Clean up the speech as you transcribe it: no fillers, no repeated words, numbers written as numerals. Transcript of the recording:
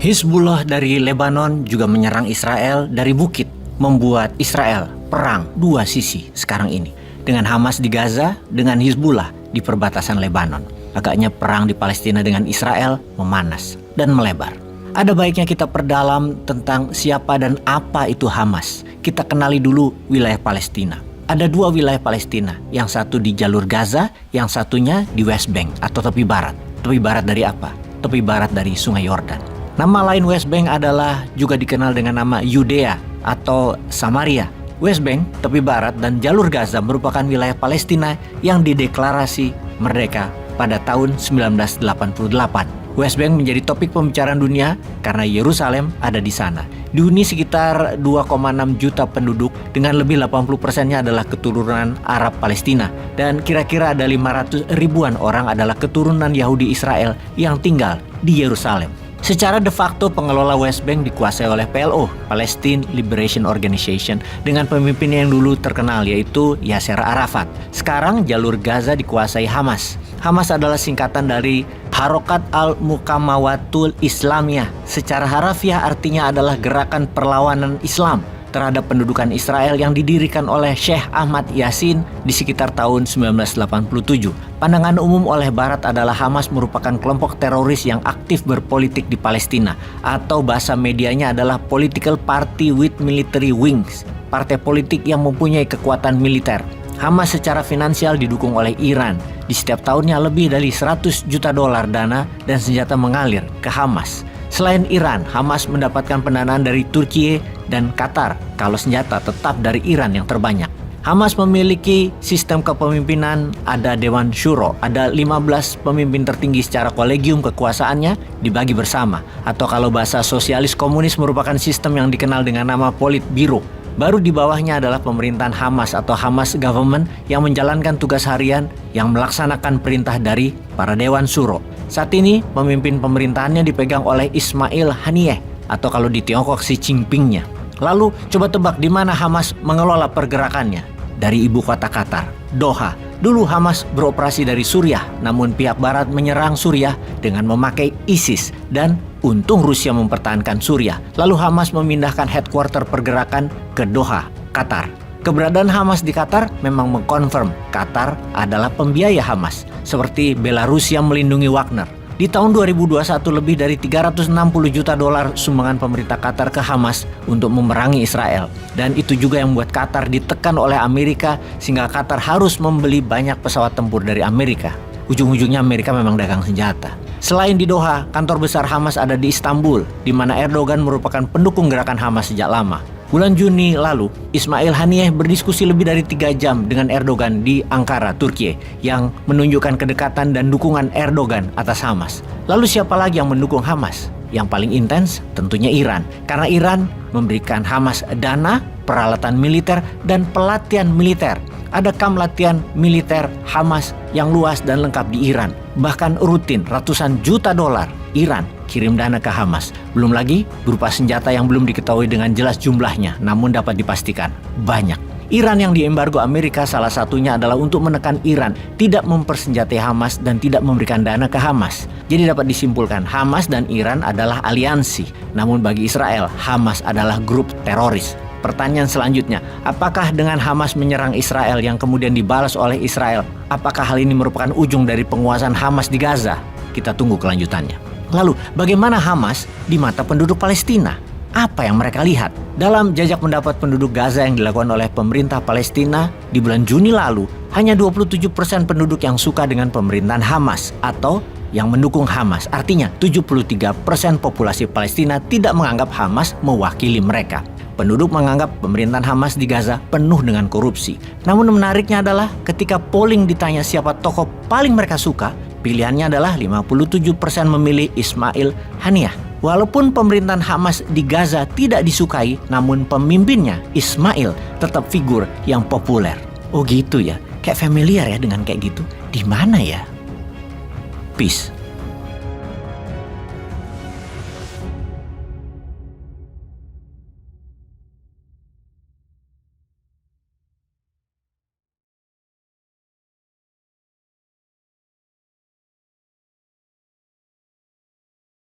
Hizbullah dari Lebanon juga menyerang Israel dari bukit, membuat Israel perang dua sisi sekarang ini. Dengan Hamas di Gaza, dengan Hizbullah di perbatasan Lebanon. Agaknya perang di Palestina dengan Israel memanas dan melebar. Ada baiknya kita perdalam tentang siapa dan apa itu Hamas. Kita kenali dulu wilayah Palestina. Ada dua wilayah Palestina, yang satu di jalur Gaza, yang satunya di West Bank atau tepi barat. Tepi barat dari apa? Tepi barat dari Sungai Yordan. Nama lain West Bank adalah juga dikenal dengan nama Yudea atau Samaria. West Bank, tepi barat, dan jalur Gaza merupakan wilayah Palestina yang dideklarasi merdeka pada tahun 1988. West Bank menjadi topik pembicaraan dunia karena Yerusalem ada di sana. Dihuni sekitar 2,6 juta penduduk dengan lebih 80%-nya adalah keturunan Arab Palestina. Dan kira-kira ada 500 ribuan orang adalah keturunan Yahudi Israel yang tinggal di Yerusalem. Secara de facto pengelola West Bank dikuasai oleh PLO, Palestine Liberation Organization, dengan pemimpin yang dulu terkenal yaitu Yasser Arafat. Sekarang jalur Gaza dikuasai Hamas. Hamas adalah singkatan dari Harokat Al-Muqamawatul Islamiyah. Secara harafiah artinya adalah gerakan perlawanan Islam terhadap pendudukan Israel yang didirikan oleh Sheikh Ahmad Yassin di sekitar tahun 1987. Pandangan umum oleh Barat adalah Hamas merupakan kelompok teroris yang aktif berpolitik di Palestina, atau bahasa medianya adalah political party with military wings, partai politik yang mempunyai kekuatan militer. Hamas secara finansial didukung oleh Iran. Di setiap tahunnya lebih dari 100 juta dolar dana dan senjata mengalir ke Hamas. Selain Iran, Hamas mendapatkan pendanaan dari Turki dan Qatar, kalau senjata tetap dari Iran yang terbanyak. Hamas memiliki sistem kepemimpinan, ada Dewan Syuro, ada 15 pemimpin tertinggi secara kolegium kekuasaannya dibagi bersama. Atau kalau bahasa sosialis komunis merupakan sistem yang dikenal dengan nama Politbiro. Baru di bawahnya adalah pemerintahan Hamas atau Hamas Government yang menjalankan tugas harian yang melaksanakan perintah dari para Dewan Syuro. Saat ini pemimpin pemerintahannya dipegang oleh Ismail Haniyeh atau kalau di Tiongkok Xi Jinpingnya. Lalu coba tebak di mana Hamas mengelola pergerakannya? Dari ibu kota Qatar, Doha. Dulu Hamas beroperasi dari Suriah, namun pihak Barat menyerang Suriah dengan memakai ISIS dan untung Rusia mempertahankan Suriah. Lalu Hamas memindahkan headquarter pergerakan ke Doha, Qatar. Keberadaan Hamas di Qatar memang mengkonfirm Qatar adalah pembiaya Hamas, seperti Belarusia melindungi Wagner. Di tahun 2021 lebih dari 360 juta dolar sumbangan pemerintah Qatar ke Hamas untuk memerangi Israel. Dan itu juga yang membuat Qatar ditekan oleh Amerika sehingga Qatar harus membeli banyak pesawat tempur dari Amerika. Ujung-ujungnya Amerika memang dagang senjata. Selain di Doha, kantor besar Hamas ada di Istanbul, di mana Erdogan merupakan pendukung gerakan Hamas sejak lama. Bulan Juni lalu, Ismail Haniyeh berdiskusi lebih dari 3 jam dengan Erdogan di Ankara, Turki, yang menunjukkan kedekatan dan dukungan Erdogan atas Hamas. Lalu siapa lagi yang mendukung Hamas? Yang paling intens tentunya Iran, karena Iran memberikan Hamas dana, peralatan militer, dan pelatihan militer. Ada kamp latihan militer Hamas yang luas dan lengkap di Iran. Bahkan rutin ratusan juta dolar Iran kirim dana ke Hamas. Belum lagi berupa senjata yang belum diketahui dengan jelas jumlahnya, namun dapat dipastikan banyak. Iran yang diembargo Amerika salah satunya adalah untuk menekan Iran tidak mempersenjatai Hamas dan tidak memberikan dana ke Hamas. Jadi dapat disimpulkan Hamas dan Iran adalah aliansi. Namun bagi Israel, Hamas adalah grup teroris. Pertanyaan selanjutnya, apakah dengan Hamas menyerang Israel yang kemudian dibalas oleh Israel, apakah hal ini merupakan ujung dari penguasaan Hamas di Gaza? Kita tunggu kelanjutannya. Lalu, bagaimana Hamas di mata penduduk Palestina? Apa yang mereka lihat? Dalam jajak pendapat penduduk Gaza yang dilakukan oleh pemerintah Palestina di bulan Juni lalu, hanya 27% penduduk yang suka dengan pemerintahan Hamas atau yang mendukung Hamas. Artinya, 73% populasi Palestina tidak menganggap Hamas mewakili mereka. Penduduk menganggap pemerintahan Hamas di Gaza penuh dengan korupsi. Namun menariknya adalah ketika polling ditanya siapa tokoh paling mereka suka, pilihannya adalah 57% memilih Ismail Haniyeh. Walaupun pemerintahan Hamas di Gaza tidak disukai, namun pemimpinnya Ismail tetap figur yang populer. Oh gitu ya, kayak familiar ya dengan kayak gitu. Di mana ya? Peace.